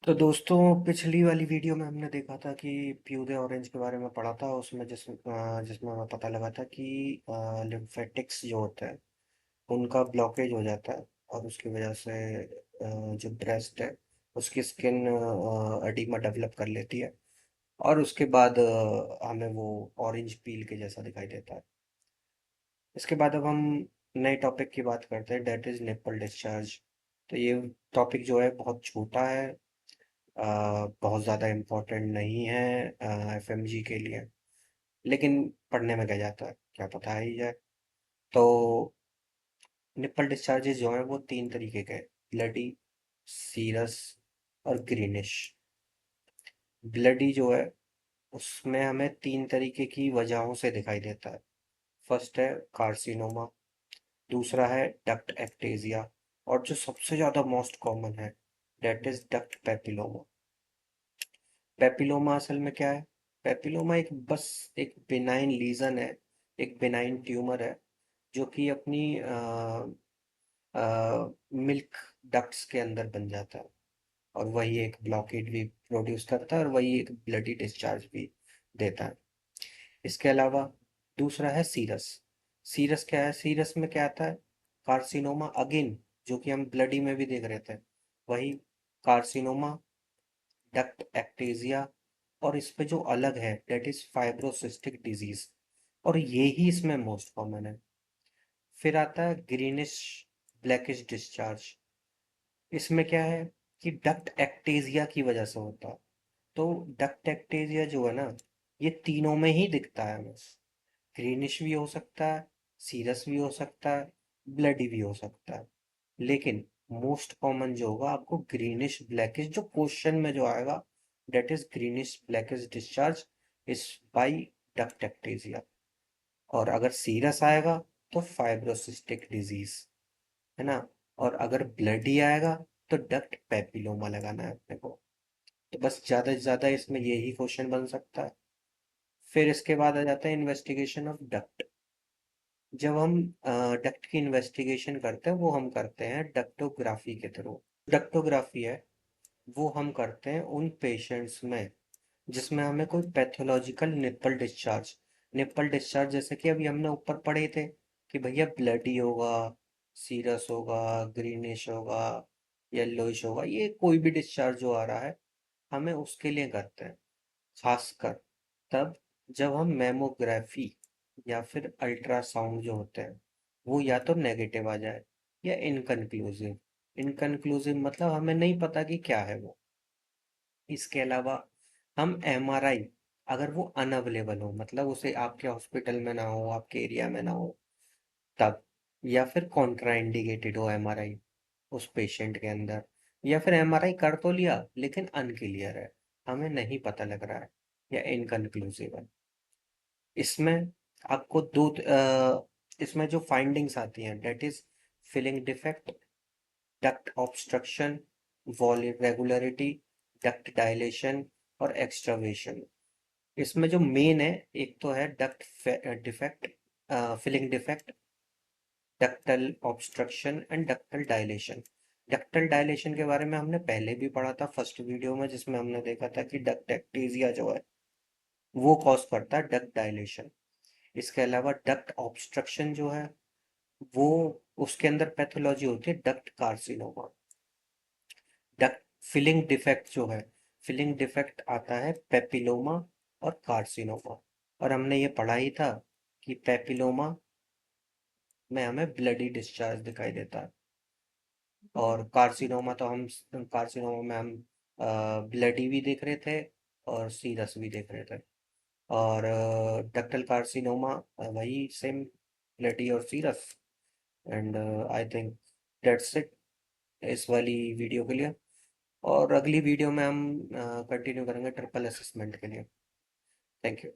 तो दोस्तों, पिछली वाली वीडियो में हमने देखा था कि प्यूरे ऑरेंज के बारे में पढ़ा था। उसमें जिसमें हमें पता लगा था कि लिम्फेटिक्स जो होते हैं उनका ब्लॉकेज हो जाता है, और उसकी वजह से जो ब्रेस्ट है उसकी स्किन एडिमा डेवलप कर लेती है, और उसके बाद हमें वो ऑरेंज पील के जैसा दिखाई देता है। इसके बाद अब हम नए टॉपिक की बात करते हैं, डेट इज निपल डिस्चार्ज। तो ये टॉपिक जो है बहुत छोटा है, बहुत ज़्यादा इम्पोर्टेंट नहीं है एफएमजी के लिए, लेकिन पढ़ने में क्या जाता है, क्या पता ही जाए। तो निपल डिस्चार्जेस जो हैं वो तीन तरीके के हैं: ब्लडी, सीरस और ग्रीनिश। ब्लडी जो है उसमें हमें तीन तरीके की वजहों से दिखाई देता है। फर्स्ट है कार्सिनोमा, दूसरा है डक्ट एक्टेजिया, और जो सबसे ज़्यादा मोस्ट कॉमन है that is duct papilloma. Papilloma असल में क्या है? पेपिलोमा एक बिनाइन लीजन है, एक बिनाइन ट्यूमर है, जो कि अपनी मिल्क डक्ट्स के अंदर बन जाता है, और वही एक ब्लॉकेट भी प्रोड्यूस करता है, और वही एक ब्लडी डिस्चार्ज भी देता है। इसके अलावा दूसरा है सीरस। सीरस क्या है? सीरस में क्या आता है? कार्सिनोमा अगेन, जो कि हम ब्लडी में भी देख रहे थे, वही कार्सिनोमा, डक्ट एक्टेजिया, और इस पे जो अलग है डेट इज फाइब्रोसिस्टिक डिजीज, और ये ही इसमें मोस्ट कॉमन है। फिर आता है ग्रीनिश ब्लैकिश डिस्चार्ज। इसमें क्या है कि डक्ट एक्टेजिया की वजह से होता है। तो डक्ट एक्टेजिया जो है ना, ये तीनों में ही दिखता है हमें। ग्रीनिश भी हो सकता है, सीरस भी हो सकता है, ब्लडी भी हो सकता है, लेकिन मोस्ट कॉमन जो होगा आपको ग्रीनिश ब्लैकिश, जो क्वेश्चन में जो आएगा that is greenish blackish discharge is by duct ectasia. और अगर सीरस आएगा तो फाइब्रोसिस्टिक डिजीज, है ना। और अगर ब्लडी आएगा तो डक्ट पेपिलोमा लगाना है अपने को। तो बस ज्यादा से ज्यादा इसमें यही क्वेश्चन बन सकता है। फिर इसके बाद आ जाता है इन्वेस्टिगेशन ऑफ डक्ट। जब हम डक्ट की इन्वेस्टिगेशन करते हैं वो हम करते हैं डक्टोग्राफी के थ्रू। डक्टोग्राफी है वो हम करते हैं उन पेशेंट्स में जिसमें हमें कोई पैथोलॉजिकल निप्पल डिस्चार्ज जैसे कि अभी हमने ऊपर पढ़े थे कि भैया ब्लडी होगा, सीरस होगा, ग्रीनिश होगा, येलोइश होगा, ये कोई भी डिस्चार्ज जो आ रहा है हमें उसके लिए करते हैं। खासकर तब जब हम मेमोग्राफी या फिर अल्ट्रासाउंड जो होते हैं वो या तो नेगेटिव आ जाए या इनकन्क्लूसिव। इनकन्क्लूसिव मतलब हमें नहीं पता कि क्या है वो। इसके अलावा हम एमआरआई, अगर वो अनअवेलेबल हो, मतलब उसे आपके हॉस्पिटल में ना हो, आपके एरिया में ना हो, तब, या फिर कॉन्ट्राइंडिकेटेड हो एमआरआई उस पेशेंट के अंदर, या फिर एमआरआई कर तो लिया लेकिन अनक्लियर है, हमें नहीं पता लग रहा है, या इनकन्क्लूसिव है। इसमें आपको इसमें जो फाइंडिंग्स आती हैं that is filling defect, duct obstruction, wall irregularity, duct dilation और एक्सट्रावेशन। इसमें जो मेन है, एक तो है duct defect, filling defect, ductal obstruction and ductal dilation. Ductal dilation के बारे में हमने पहले भी पढ़ा था फर्स्ट वीडियो में, जिसमें हमने देखा था कि डक्ट एक्टेजिया जो है वो कॉज करता है डक्ट डायलेशन। इसके अलावा डक्ट ऑब्स्ट्रक्शन जो है वो, उसके अंदर पैथोलॉजी होती है duct carcinoma. Duct filling defect जो है, फिलिंग डिफेक्ट आता है पेपिलोमा और कार्सिनोमा। और हमने ये पढ़ा ही था कि पेपिलोमा में हमें ब्लडी डिस्चार्ज दिखाई देता है, और कार्सिनोमा तो हम कार्सिनोमा में हम ब्लडी भी देख रहे थे और सीरस भी देख रहे थे। और डक्टल कार्सिनोमा वही सेम, ब्लडी और serous. And I think that's it इस वाली वीडियो के लिए। और अगली वीडियो में हम कंटिन्यू करेंगे ट्रिपल असेसमेंट के लिए। Thank you.